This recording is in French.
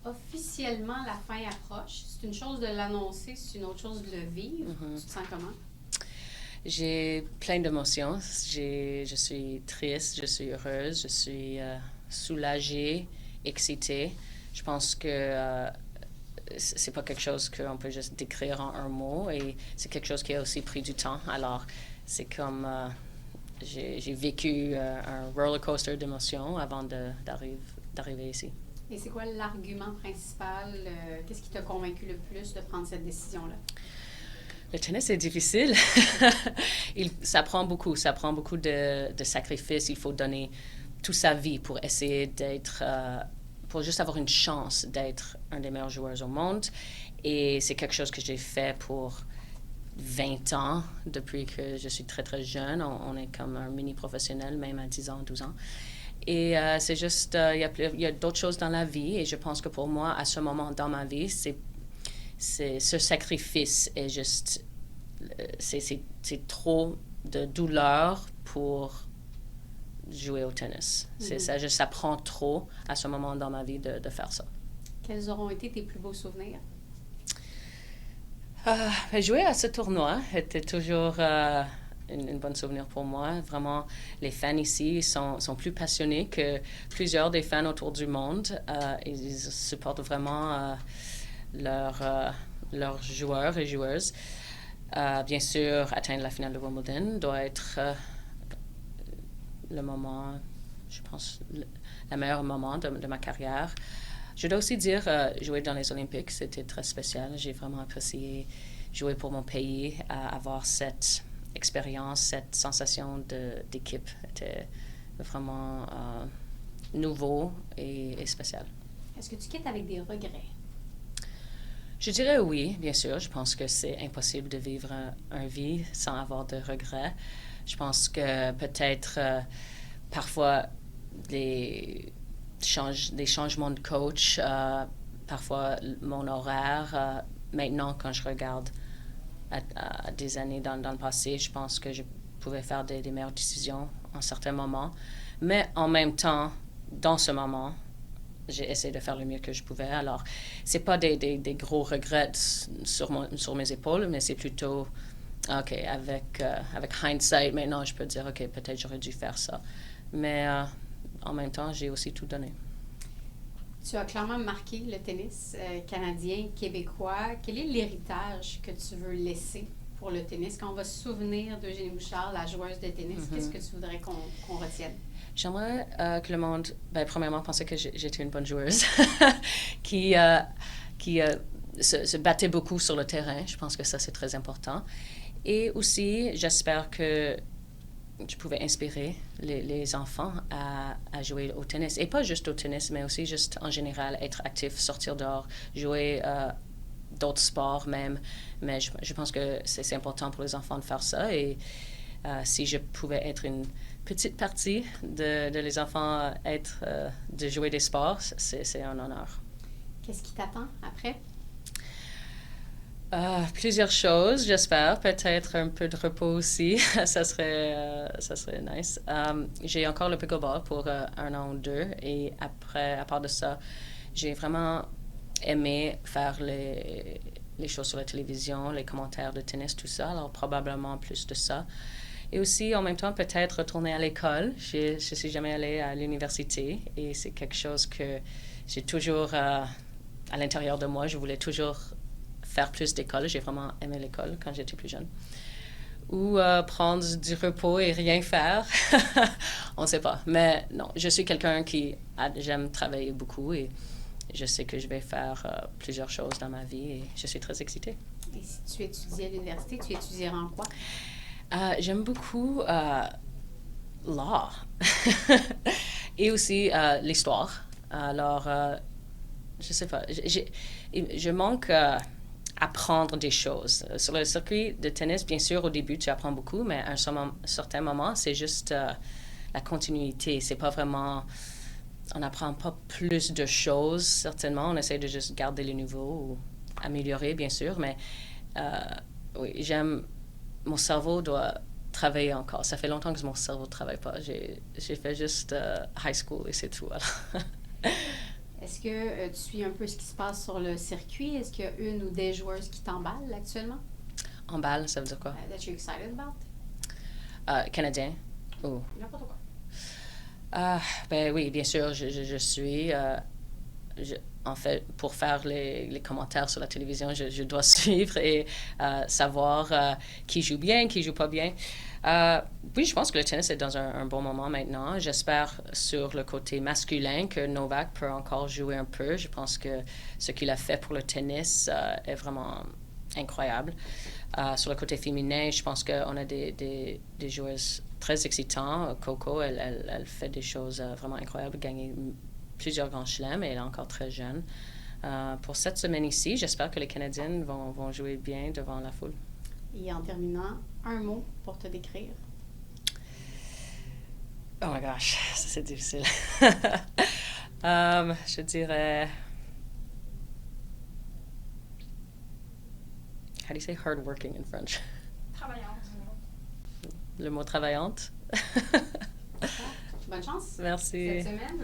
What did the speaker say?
Officiellement, la fin approche. C'est une chose de l'annoncer, c'est une autre chose de le vivre. Tu te sens comment? J'ai plein d'émotions. Je suis triste, je suis heureuse, je suis soulagée, excitée. Je pense que c'est pas quelque chose qu'on peut juste décrire en un mot et c'est quelque chose qui a aussi pris du temps. Alors, c'est comme j'ai vécu un roller coaster d'émotions avant d'arriver ici. Et c'est quoi l'argument principal? Qu'est-ce qui t'a convaincu le plus de prendre cette décision-là? Le tennis, c'est difficile. Ça prend beaucoup de sacrifices. Il faut donner toute sa vie pour essayer d'être, pour juste avoir une chance d'être un des meilleurs joueurs au monde. Et c'est quelque chose que j'ai fait pour 20 ans, depuis que je suis très très jeune. On est comme un mini professionnel, même à 10 ans, 12 ans. Et c'est juste, il y a d'autres choses dans la vie. Et je pense que pour moi, à ce moment dans ma vie, c'est ce sacrifice est juste c'est trop de douleur pour jouer au tennis. C'est ça, ça prend trop à ce moment dans ma vie de faire ça. Quels auront été tes plus beaux souvenirs? Jouer à ce tournoi était toujours une bonne souvenir pour moi. Vraiment, les fans ici sont plus passionnés que plusieurs des fans autour du monde. Ils supportent vraiment leurs joueurs et joueuses. Bien sûr, atteindre la finale de Wimbledon doit être le moment, je pense, le meilleur moment de ma carrière. Je dois aussi dire, jouer dans les Olympiques, c'était très spécial. J'ai vraiment apprécié jouer pour mon pays, avoir cette expérience, cette sensation d'équipe. C'était vraiment nouveau et spécial. Est-ce que tu quittes avec des regrets? Je dirais oui, bien sûr. Je pense que c'est impossible de vivre une vie sans avoir de regrets. Je pense que peut-être parfois des changements de coach, parfois mon horaire. Maintenant, quand je regarde à des années dans le passé, je pense que je pouvais faire des meilleures décisions en certains moments. Mais en même temps, dans ce moment, j'ai essayé de faire le mieux que je pouvais. Alors, c'est pas des gros regrets sur mes épaules, mais c'est plutôt, OK, avec hindsight, maintenant, je peux dire, OK, peut-être j'aurais dû faire ça. Mais en même temps, j'ai aussi tout donné. Tu as clairement marqué le tennis canadien, québécois. Quel est l'héritage que tu veux laisser pour le tennis? Quand on va se souvenir d'Eugénie Bouchard, la joueuse de tennis, qu'est-ce que tu voudrais qu'on retienne? J'aimerais que le monde, premièrement, pense que j'étais une bonne joueuse qui, qui se battait beaucoup sur le terrain. Je pense que ça, c'est très important. Et aussi, j'espère que je pouvais inspirer les enfants à jouer au tennis. Et pas juste au tennis, mais aussi juste en général, être actif, sortir dehors, jouer d'autres sports même. Mais je pense que c'est important pour les enfants de faire ça. Et si je pouvais être une petite partie de les enfants de jouer des sports, c'est un honneur. Qu'est-ce qui t'attend après? Plusieurs choses, j'espère. Peut-être un peu de repos aussi. Ça serait nice. J'ai encore le pickleball pour 1 an ou 2. Et après, à part de ça, j'ai vraiment aimé faire les choses sur la télévision, les commentaires de tennis, tout ça. Alors, probablement plus de ça. Et aussi, en même temps, peut-être retourner à l'école. Je suis jamais allée à l'université et c'est quelque chose que j'ai toujours à l'intérieur de moi. Je voulais toujours faire plus d'école. J'ai vraiment aimé l'école quand j'étais plus jeune. Ou prendre du repos et rien faire. On ne sait pas. Mais non, je suis quelqu'un j'aime travailler beaucoup et je sais que je vais faire plusieurs choses dans ma vie et je suis très excitée. Et si tu étudies à l'université, tu étudieras en quoi? J'aime beaucoup l'art et aussi l'histoire. Alors, je sais pas, je manque apprendre des choses. Sur le circuit de tennis, bien sûr, au début, tu apprends beaucoup, mais à un certain moment, c'est juste la continuité. C'est pas vraiment... On n'apprend pas plus de choses, certainement. On essaie de juste garder le niveau ou améliorer, bien sûr, mais oui, j'aime... Mon cerveau doit travailler encore. Ça fait longtemps que mon cerveau ne travaille pas. J'ai fait juste high school et c'est tout. Est-ce que tu suis un peu ce qui se passe sur le circuit? Est-ce qu'il y a une ou des joueuses qui t'emballent actuellement? Emballe, ça veut dire quoi? That you're excited about? Canadien? Oh. N'importe quoi. Ben oui, bien sûr, je suis. En fait, pour faire les commentaires sur la télévision, je dois suivre et savoir qui joue bien, qui joue pas bien. Oui, je pense que le tennis est dans un bon moment maintenant. J'espère sur le côté masculin que Novak peut encore jouer un peu. Je pense que ce qu'il a fait pour le tennis est vraiment incroyable. Sur le côté féminin, je pense qu'on a des joueuses très excitantes. Coco, elle fait des choses vraiment incroyables, gagner plusieurs grands chelems et elle est encore très jeune. Pour cette semaine ici, j'espère que les Canadiennes vont jouer bien devant la foule. Et en terminant, un mot pour te décrire. Oh my gosh, ça c'est difficile. Je dirais... How do you say hardworking in French? Travaillante. Le mot travaillante. Bonne chance. Merci. Cette semaine.